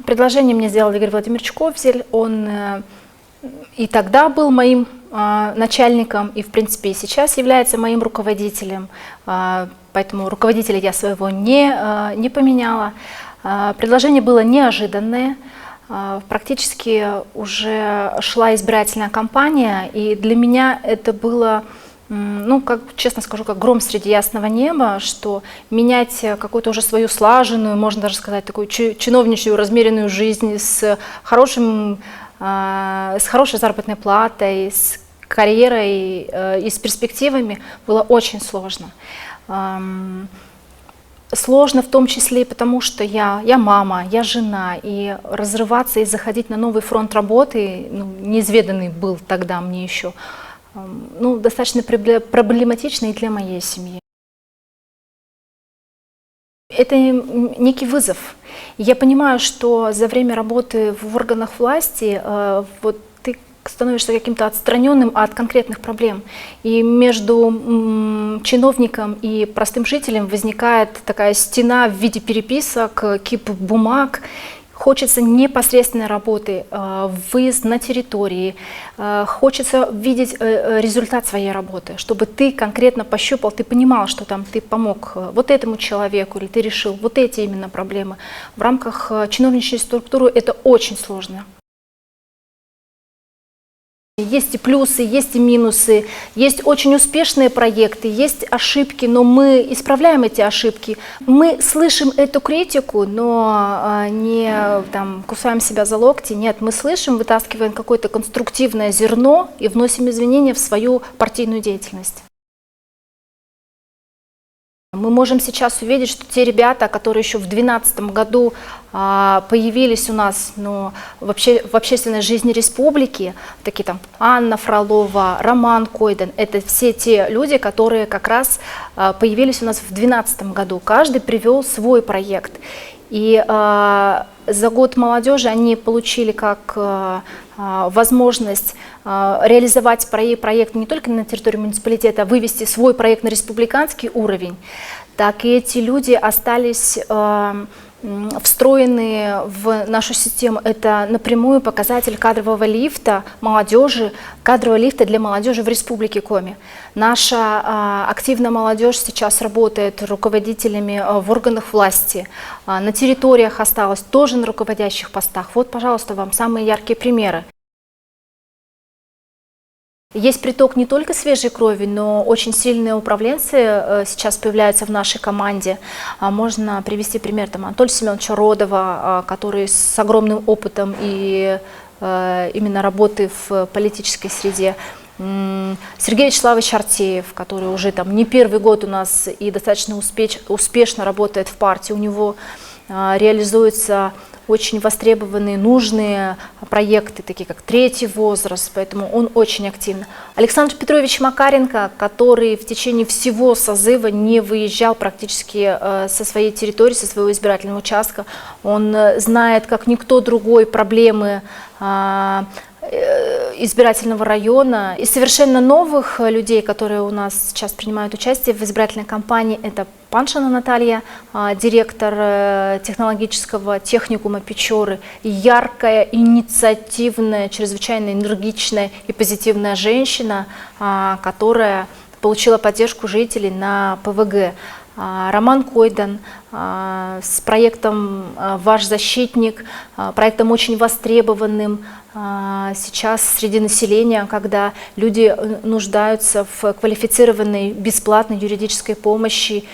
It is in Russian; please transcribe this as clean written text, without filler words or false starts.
Предложение мне сделал Игорь Владимирович Ковзель. Он и тогда был моим начальником, и в принципе и сейчас является моим руководителем. Поэтому руководителя я своего не поменяла. Предложение было неожиданное. Практически уже шла избирательная кампания, и для меня это было, ну, как, честно скажу, как гром среди ясного неба, что менять какую-то уже свою слаженную, можно даже сказать, такую чиновничью, размеренную жизнь с хорошей заработной платой, с карьерой и с перспективами было очень сложно. Сложно в том числе и потому, что я мама, я жена, и разрываться и заходить на новый фронт работы, ну, неизведанный был тогда мне еще, ну, достаточно проблематично и для моей семьи. Это некий вызов. Я понимаю, что за время работы в органах власти вот ты становишься каким-то отстраненным от конкретных проблем. И между чиновником и простым жителем возникает такая стена в виде переписок, кип бумаг. Хочется непосредственной работы, выезд на территории, хочется видеть результат своей работы, чтобы ты конкретно пощупал, ты понимал, что там ты помог вот этому человеку, или ты решил вот эти именно проблемы. В рамках чиновничьей структуры это очень сложно. Есть и плюсы, есть и минусы, есть очень успешные проекты, есть ошибки, но мы исправляем эти ошибки. Мы слышим эту критику, но не там, кусаем себя за локти, нет, мы слышим, вытаскиваем какое-то конструктивное зерно и вносим извинения в свою партийную деятельность. Мы можем сейчас увидеть, что те ребята, которые еще в 2012 году появились у нас, ну, вообще в общественной жизни республики, такие там Анна Фролова, Роман Койден, это все те люди, которые как раз появились у нас в 2012 году. Каждый привел свой проект. И за год молодежи они получили как возможность реализовать проект не только на территории муниципалитета, а вывести свой проект на республиканский уровень, так и эти люди остались встроены в нашу систему. Это напрямую показатель кадрового лифта молодежи, кадрового лифта для молодежи в Республике Коми. Наша активная молодежь сейчас работает руководителями в органах власти, на территориях осталась тоже на руководящих постах. Вот, пожалуйста, вам самые яркие примеры. Есть приток не только свежей крови, но очень сильные управленцы сейчас появляются в нашей команде. Можно привести пример там, Анатолия Семеновича Родова, который с огромным опытом и именно работы в политической среде. Сергей Вячеславович Артеев, который уже там не первый год у нас и достаточно успешно работает в партии. У него реализуются очень востребованные, нужные проекты, такие как «Третий возраст», поэтому он очень активно. Александр Петрович Макаренко, который в течение всего созыва не выезжал практически со своей территории, со своего избирательного участка. Он знает, как никто другой, проблемы избирательного района. И совершенно новых людей, которые у нас сейчас принимают участие в избирательной кампании, это Паншина Наталья, директор технологического техникума Печоры, яркая, инициативная, чрезвычайно энергичная и позитивная женщина, которая получила поддержку жителей на ПВГ. Роман Койден с проектом «Ваш защитник», проектом очень востребованным сейчас среди населения, когда люди нуждаются в квалифицированной бесплатной юридической помощи.